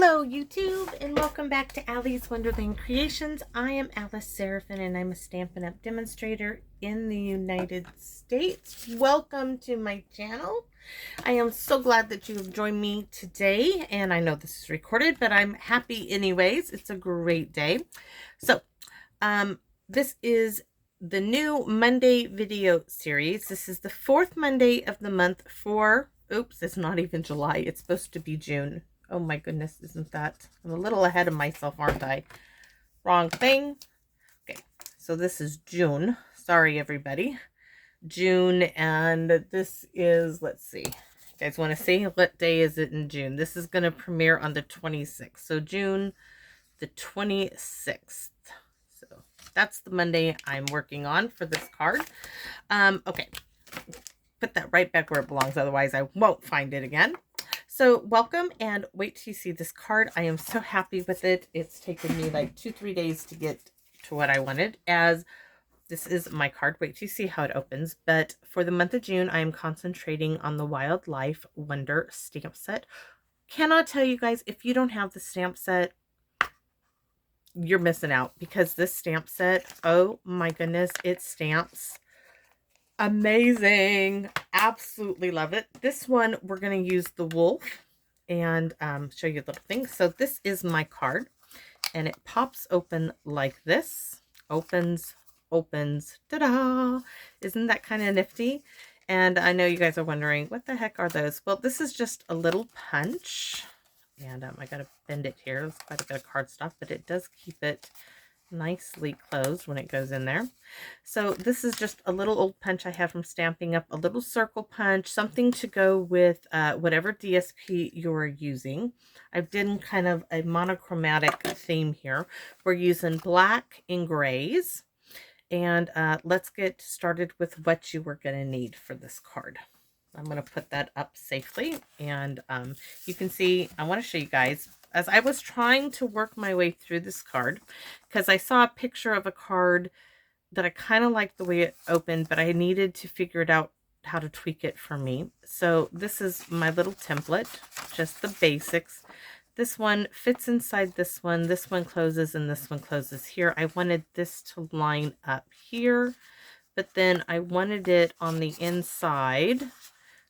Hello YouTube and welcome back to Ali's Wonderland Creations. I am Alice Seraphin and I'm a Stampin' Up! Demonstrator in the United States. Welcome to my channel. I am so glad that you have joined me today, and I know this is recorded, but I'm happy anyways. It's a great day. So this is the new Monday video series. This is the fourth Monday of the month for, oops, it's not even July. It's supposed to be June. Oh my goodness, isn't that? I'm a little ahead of myself, aren't I? Wrong thing. Okay, so this is June. Sorry, everybody. June, and this is, let's see. You guys want to see what day is it in June? This is going to premiere on the 26th. So June the 26th. So that's the Monday I'm working on for this card. Okay. Put that right back where it belongs. Otherwise, I won't find it again. So welcome, and wait till you see this card. I am so happy with it. It's taken me like 2-3 days to get to what I wanted, as this is my card. Wait till you see how it opens. But for the month of June, I am concentrating on the Wildlife Wonder stamp set. Cannot tell you guys, if you don't have the stamp set, you're missing out, because this stamp set, oh my goodness, it stamps amazing. Absolutely love it. This one, we're going to use the wolf and show you a little thing. So this is my card, and it pops open like this. Opens, ta-da! Isn't that kind of nifty? And I know you guys are wondering, what the heck are those? Well, this is just a little punch, and I got to bend it here. There's quite a bit of cardstock, but it does keep it nicely closed when it goes in there. So this is just a little old punch I have from Stampin' Up! A little circle punch, something to go with whatever DSP you're using. I've done kind of a monochromatic theme here. We're using black and grays. And let's get started with what you were going to need for this card. I'm going to put that up safely, and you can see, I want to show you guys, as I was trying to work my way through this card, because I saw a picture of a card that I kind of liked the way it opened, but I needed to figure it out how to tweak it for me. So this is my little template, just the basics. This one fits inside this one closes, and this one closes here. I wanted this to line up here, but then I wanted it on the inside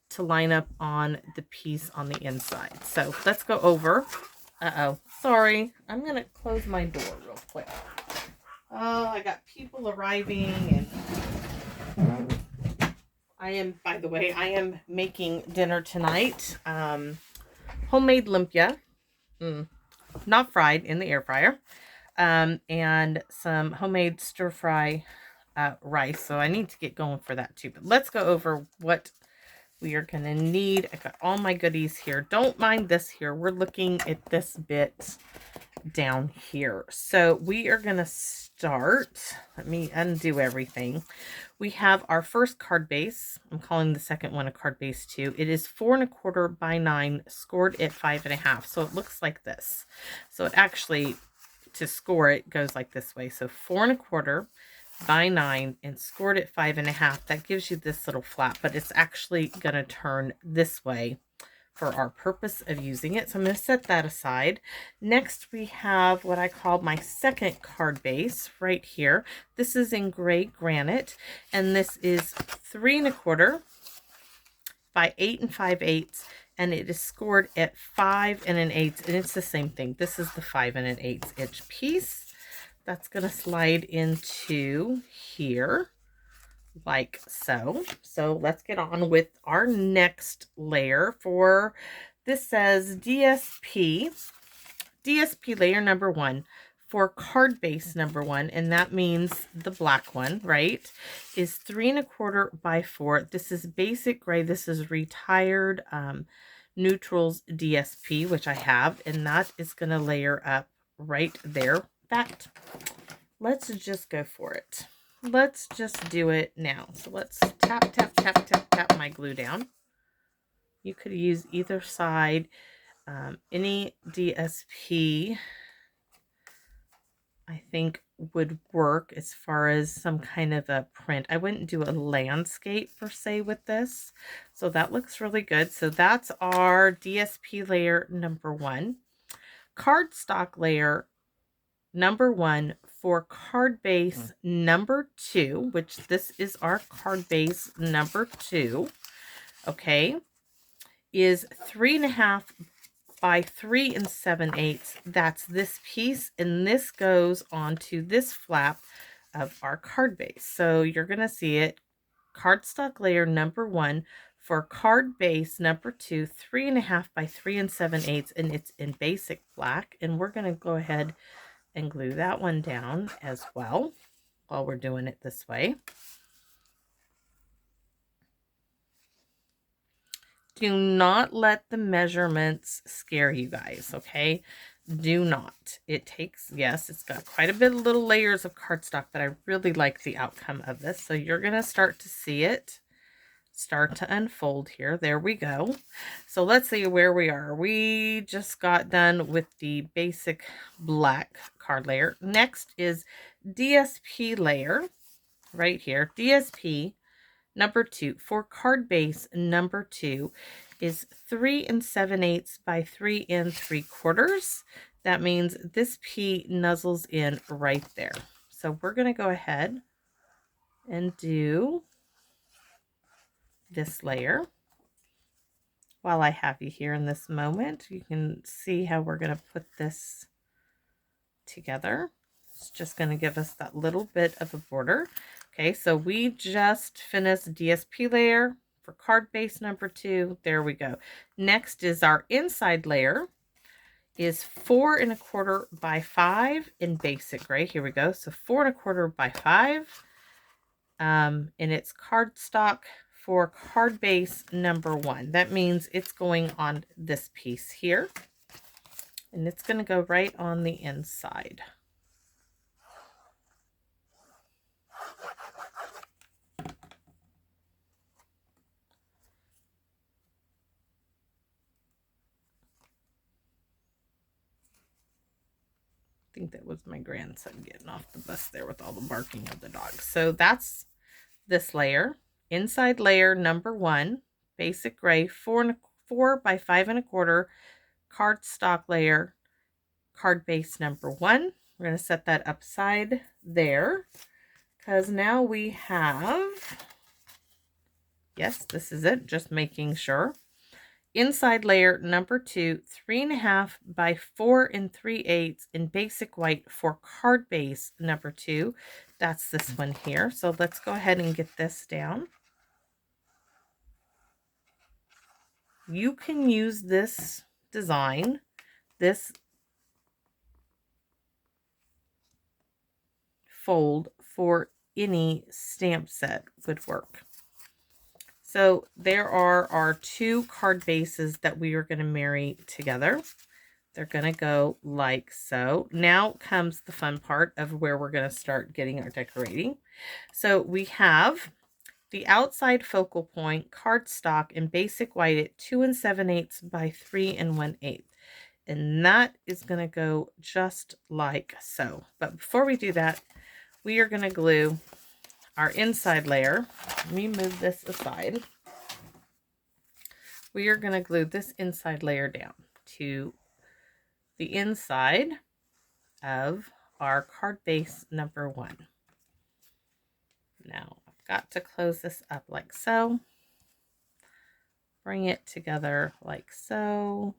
to line up on the piece on the inside. So let's go over. Sorry, I'm gonna close my door real quick. Oh, I got people arriving, and by the way, I am making dinner tonight. Homemade lumpia, not fried, in the air fryer, and some homemade stir fry rice. So I need to get going for that too. But let's go over what we are going to need. I got all my goodies here. Don't mind this here. We're looking at this bit down here. So we are going to start. Let me undo everything. We have our first card base. I'm calling the second one a card base too. It is 4 1/4 by 9, scored at 5 1/2. So it looks like this. So it actually, to score it, goes like this way. So 4 1/4 by 9 and scored at 5 1/2. That gives you this little flap, but it's actually going to turn this way for our purpose of using it. So I'm going to set that aside. Next, we have what I call my second card base right here. This is in gray granite, and this is 3 1/4 by 8 5/8, and it is scored at 5 1/8, and it's the same thing. This is the 5 1/8 inch piece. That's going to slide into here like so. So let's get on with our next layer. For this says DSP layer number 1 for card base number 1, and that means the black one, right, is 3 1/4 by 4. This is basic gray. This is retired neutrals DSP, which I have, and that is going to layer up right there. That, let's just go for it. Let's just do it now. So let's tap, tap, tap, tap, tap my glue down. You could use either side. Any DSP, I think, would work as far as some kind of a print. I wouldn't do a landscape per se with this. So that looks really good. So that's our DSP layer number 1. Cardstock layer number 1 for card base number 2, which this is our card base number 2, okay, is 3.5 by 3 7/8. That's this piece, and this goes onto this flap of our card base. So you're going to see it, cardstock layer number 1 for card base number 2, 3.5 by 3 7/8, and it's in basic black. And we're going to go ahead and glue that one down as well while we're doing it this way. Do not let the measurements scare you guys, okay? Do not. It takes, yes, it's got quite a bit of little layers of cardstock, but I really like the outcome of this. So you're going to start to see it start to unfold here. There we go. So let's see where we are. We just got done with the basic black card layer. Next is DSP layer right here. DSP number 2 for card base number 2 is 3 7/8 by 3 3/4. That means this P nuzzles in right there. So we're going to go ahead and do this layer. While I have you here in this moment, you can see how we're going to put this together. It's just going to give us that little bit of a border. Okay, so we just finished DSP layer for card base number 2. There we go. Next is our inside layer, is 4 1/4 by 5 in basic gray. Here we go. So 4 1/4 by 5. And it's cardstock for card base number 1. That means it's going on this piece here, and it's going to go right on the inside. I think that was my grandson getting off the bus there with all the barking of the dogs. So that's this layer. Inside layer number 1, basic gray, 4 by 5 1/4 cardstock layer, card base number 1. We're going to set that upside there because now we have, yes, this is it, just making sure. Inside layer number 2, 3.5 by 4 3/8 in basic white for card base number 2. That's this one here. So let's go ahead and get this down. You can use this design, this fold, for any stamp set would work. So there are our 2 card bases that we are going to marry together. They're going to go like so. Now comes the fun part of where we're going to start getting our decorating. So we have the outside focal point cardstock in basic white at 2 7/8 by 3 1/8. And that is going to go just like so. But before we do that, we are going to glue our inside layer. Let me move this aside. We are going to glue this inside layer down to the inside of our card base number 1. Now I've got to close this up like so. Bring it together like so.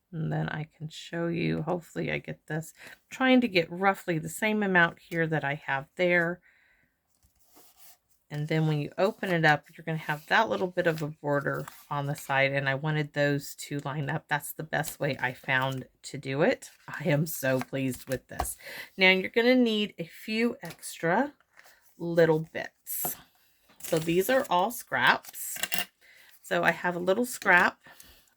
And then I can show you, hopefully I get this. I'm trying to get roughly the same amount here that I have there. And then when you open it up, you're going to have that little bit of a border on the side. And I wanted those to line up. That's the best way I found to do it. I am so pleased with this. Now you're going to need a few extra little bits. So these are all scraps. So I have a little scrap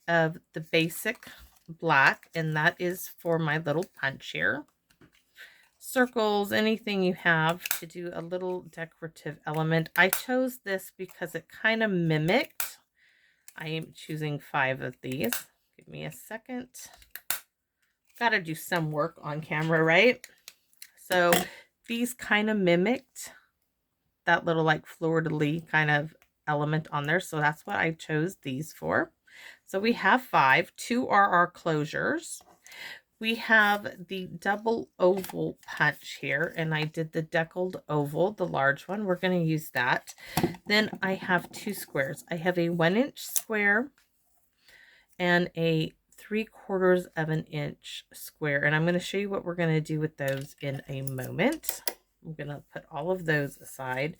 of the basic black, and that is for my little punch here. Circles, anything you have to do a little decorative element. I chose this because it kind of mimicked. I am choosing 5 of these. Give me a second. Got to do some work on camera, right? So these kind of mimicked that little like fleur-de-lis kind of element on there. So that's what I chose these for. So we have 5. 2 are our closures. We have the double oval punch here, and I did the deckled oval, the large one. We're going to use that. Then I have 2 squares. I have a 1-inch square and a 3/4 of an inch square. And I'm going to show you what we're going to do with those in a moment. I'm going to put all of those aside,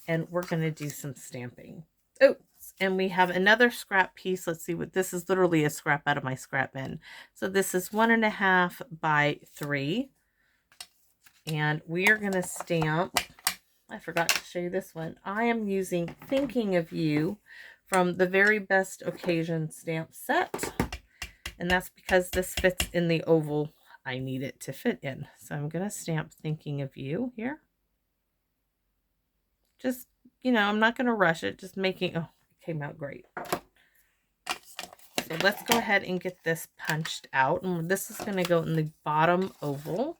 and we're going to do some stamping. Oh, and we have another scrap piece. Let's see what this is. Literally a scrap out of my scrap bin. So this is 1.5 by 3. And we are going to stamp. I forgot to show you this one. I am using Thinking of You from the Very Best Occasion stamp set. And that's because this fits in the oval I need it to fit in. So I'm going to stamp Thinking of You here. Just, you know, I'm not going to rush it. Just making, oh, it came out great. So let's go ahead and get this punched out. And this is going to go in the bottom oval.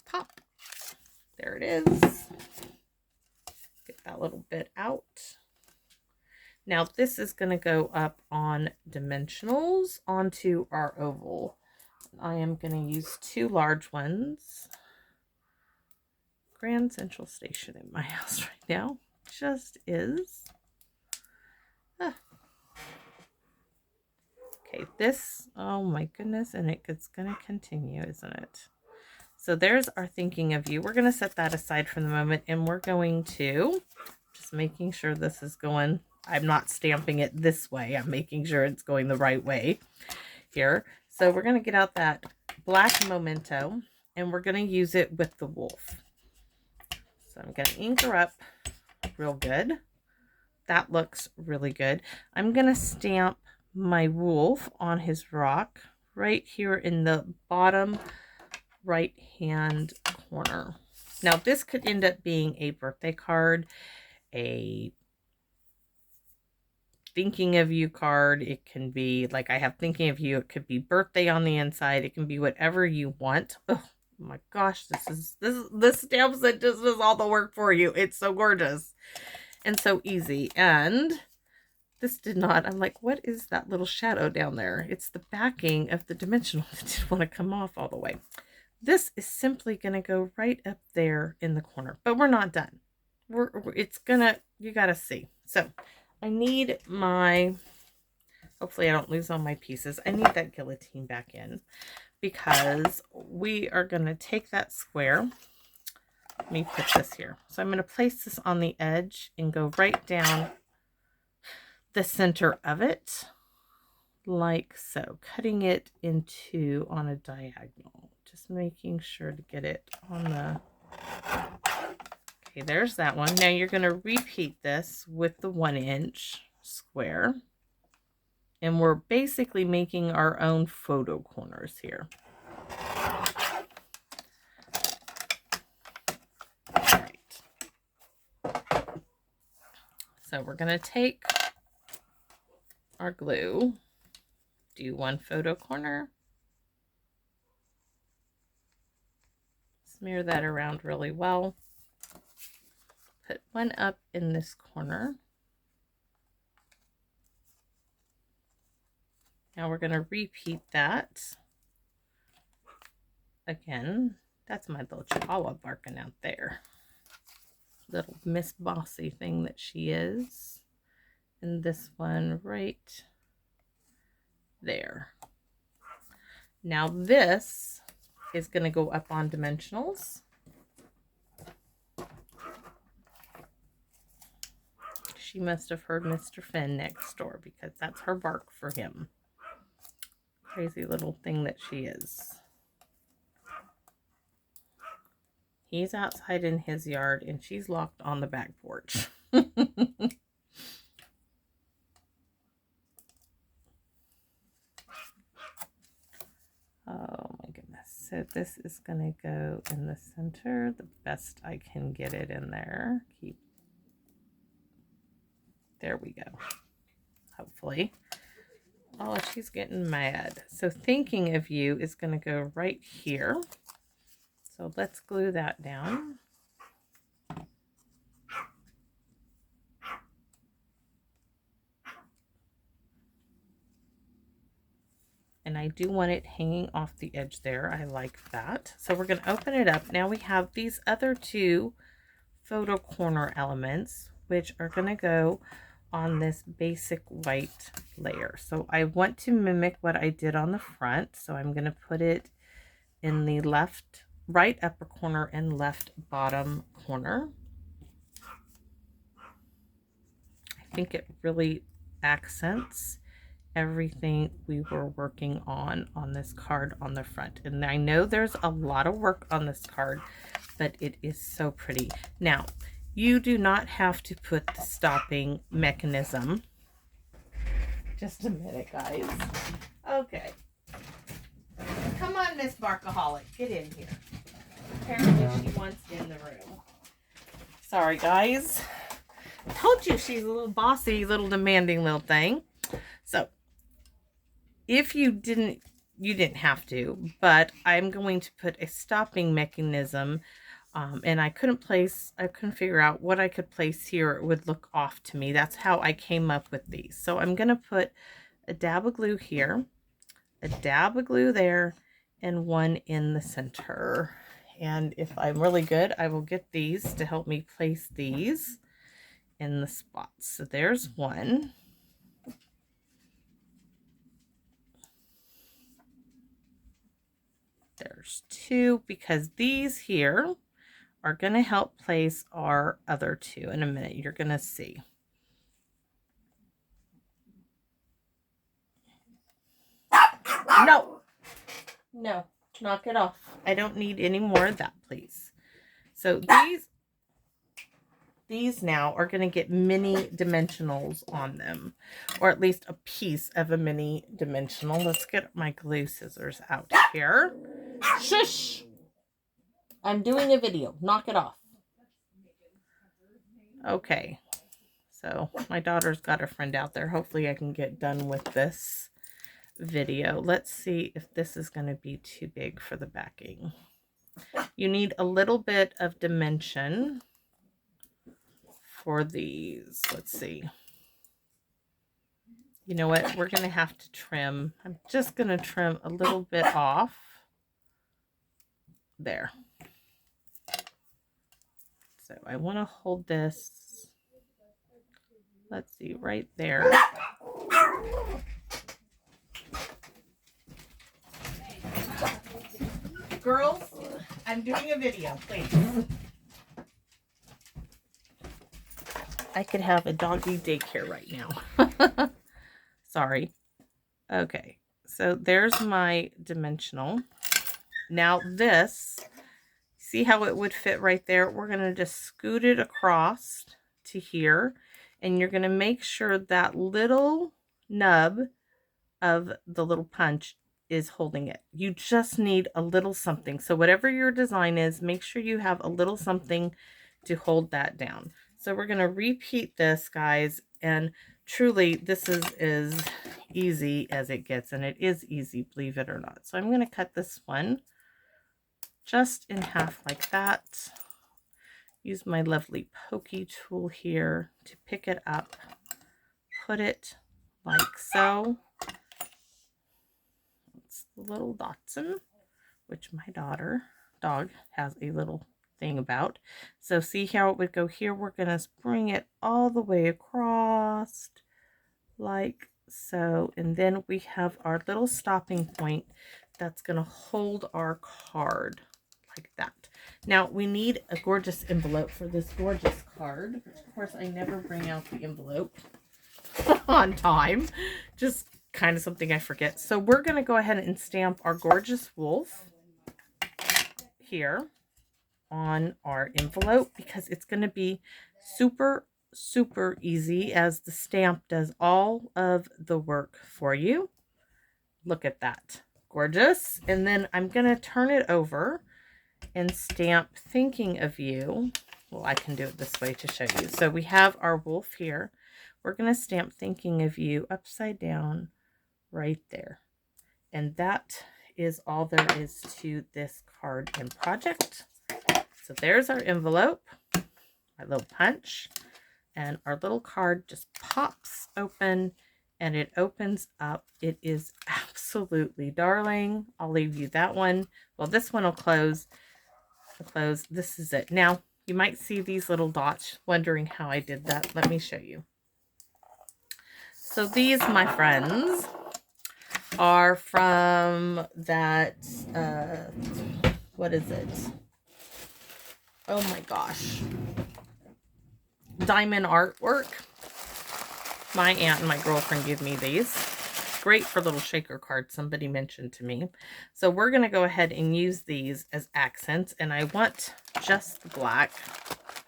Pop. There it is. Get that little bit out. Now this is going to go up on dimensionals onto our oval. I am going to use 2 large ones. Grand Central Station in my house right now just is. Okay, this, oh my goodness, and it's going to continue, isn't it? So there's our Thinking of You. We're going to set that aside for the moment, and we're going to, just making sure this is going, I'm not stamping it this way. I'm making sure it's going the right way here. So we're going to get out that black Memento, and we're going to use it with the wolf. So I'm going to ink her up real good. That looks really good. I'm going to stamp my wolf on his rock right here in the bottom right hand corner. Now this could end up being a birthday card, a Thinking of You card. It can be like I have Thinking of You. It could be birthday on the inside. It can be whatever you want. Oh my gosh, this stamp set just does all the work for you. It's so gorgeous and so easy. And this did not, I'm like, what is that little shadow down there? It's the backing of the dimensional that didn't want to come off all the way. This is simply going to go right up there in the corner, but we're not done. It's gonna, you gotta see. So I need my, hopefully I don't lose all my pieces. I need that guillotine back in because we are going to take that square. Let me put this here. So I'm going to place this on the edge and go right down the center of it like so, cutting it into on a diagonal, just making sure to get it on the, okay, there's that one. Now you're going to repeat this with the 1-inch square, and we're basically making our own photo corners here. All right. So we're going to take our glue, do 1 photo corner, smear that around really well, put 1 up in this corner. Now we're going to repeat that again. That's my little chihuahua barking out there. Little Miss Bossy thing that she is. And this one right there. Now this is going to go up on dimensionals. She must have heard Mr. Finn next door because that's her bark for him. Crazy little thing that she is. He's outside in his yard and she's locked on the back porch. Oh my goodness. So this is going to go in the center the best I can get it in there. There we go. Hopefully. Oh, she's getting mad. So Thinking of You is going to go right here. So let's glue that down. And I do want it hanging off the edge there. I like that. So we're going to open it up. Now we have these other two photo corner elements, which are going to go on this basic white layer. So I want to mimic what I did on the front. So I'm going to put it in the right upper corner and left bottom corner. I think it really accents everything we were working on this card on the front. And I know there's a lot of work on this card, but it is so pretty. Now, you do not have to put the stopping mechanism. Just a minute, guys. Okay. Come on, Miss Barkaholic. Get in here. Apparently she wants in the room. Sorry, guys. I told you she's a little bossy, little demanding little thing. So, if you didn't have to, but I'm going to put a stopping mechanism, and I couldn't figure out what I could place here. It would look off to me. That's how I came up with these. So I'm going to put a dab of glue here, a dab of glue there, and one in the center. And if I'm really good, I will get these to help me place these in the spots. So there's one. There's two, because these here are going to help place our other two. In a minute, you're going to see. No, knock it off. I don't need any more of that, please. So these now are going to get mini dimensionals on them, or at least a piece of a mini dimensional. Let's get my glue scissors out here. Shush! I'm doing a video. Knock it off. Okay. So my daughter's got a friend out there. Hopefully I can get done with this video. Let's see if this is going to be too big for the backing. You need a little bit of dimension for these. Let's see. You know what? We're going to have to trim. I'm just going to trim a little bit off. There. So I want to hold this. Let's see, right there. Girls, I'm doing a video, please. I could have a doggy daycare right now. Sorry. Okay, so there's my dimensional. Now this, see how it would fit right there? We're going to just scoot it across to here. And you're going to make sure that little nub of the little punch is holding it. You just need a little something. So whatever your design is, make sure you have a little something to hold that down. So we're going to repeat this, guys. And truly, this is as easy as it gets. And it is easy, believe it or not. So I'm going to cut this one just in half like that. Use my lovely pokey tool here to pick it up, put it like so. It's the little Dachshund, which my dog has a little thing about. So see how it would go here? We're going to bring it all the way across like so. And then we have our little stopping point that's going to hold our card like that. Now, we need a gorgeous envelope for this gorgeous card. Of course, I never bring out the envelope on time. Just kind of something I forget. So we're going to go ahead and stamp our gorgeous wolf here on our envelope, because it's going to be super, super easy, as the stamp does all of the work for you. Look at that. Gorgeous. And then I'm going to turn it over and stamp thinking of you. Well, I can do it this way to show you. So we have our wolf here. We're going to stamp thinking of you upside down right there. And that is all there is to this card and project. So there's our envelope, our little punch, and our little card just pops open, and it opens up. It is absolutely absolutely darling. I'll leave you that one. Well, this one will close. This is it. Now, you might see these little dots, wondering how I did that. Let me show you. So these, my friends, are from that, what is it? Oh my gosh. Diamond Artwork. My aunt and my girlfriend give me these. Great for little shaker cards, somebody mentioned to me. So we're going to go ahead and use these as accents, and I want just the black.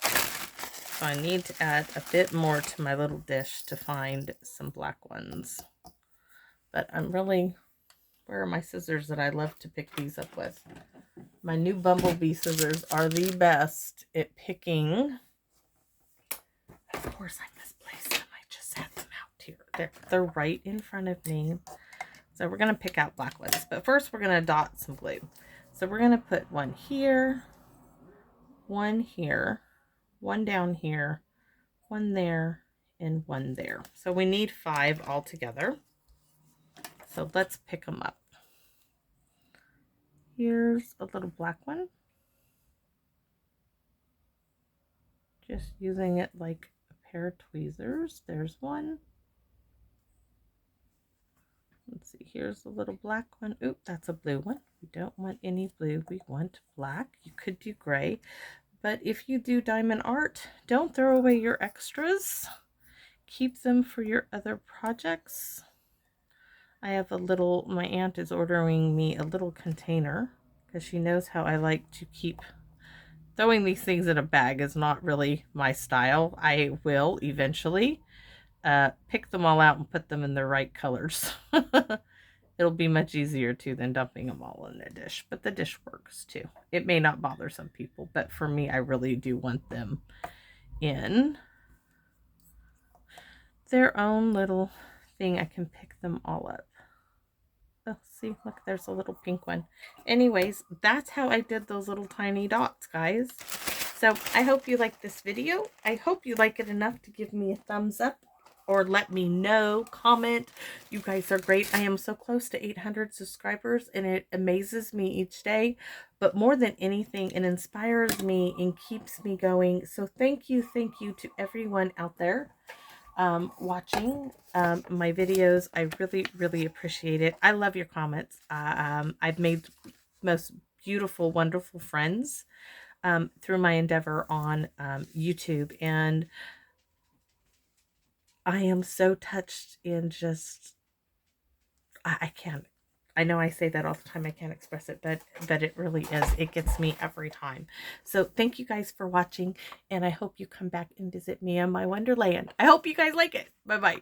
So I need to add a bit more to my little dish to find some black ones. But I'm really, where are my scissors that I love to pick these up with? My new Bumblebee scissors are the best at picking. Of course I misplaced them. I just had them out here. They're right in front of me. So we're going to pick out black ones. But first we're going to dot some glue. So we're going to put one here, one down here, one there, and one there. So we need 5 altogether. So let's pick them up. Here's a little black one. Just using it like a pair of tweezers. There's one. Let's see, here's a little black one. Oop, that's a blue one. We don't want any blue, we want black. You could do gray, but if you do diamond art, don't throw away your extras. Keep them for your other projects. I have a little, my aunt is ordering me a little container because she knows how I like to keep. Throwing these things in a bag is not really my style. I will eventually pick them all out and put them in the right colors. It'll be much easier too than dumping them all in a dish, but the dish works too. It may not bother some people, but for me, I really do want them in their own little thing. I can pick them all up. Oh, see, look, there's a little pink one. Anyways, that's how I did those little tiny dots, guys. So I hope you like this video. I hope you like it enough to give me a thumbs up or let me know, comment. You guys are great. I am so close to 800 subscribers and it amazes me each day. But more than anything, it inspires me and keeps me going. So thank you to everyone out there watching my videos. I really appreciate it. I love your comments. I've made most beautiful, wonderful friends through my endeavor on YouTube, and I am so touched and just I can't. I know I say that all the time. I can't express it, but it really is. It gets me every time. So thank you guys for watching, and I hope you come back and visit me in my Wonderland. I hope you guys like it. Bye-bye.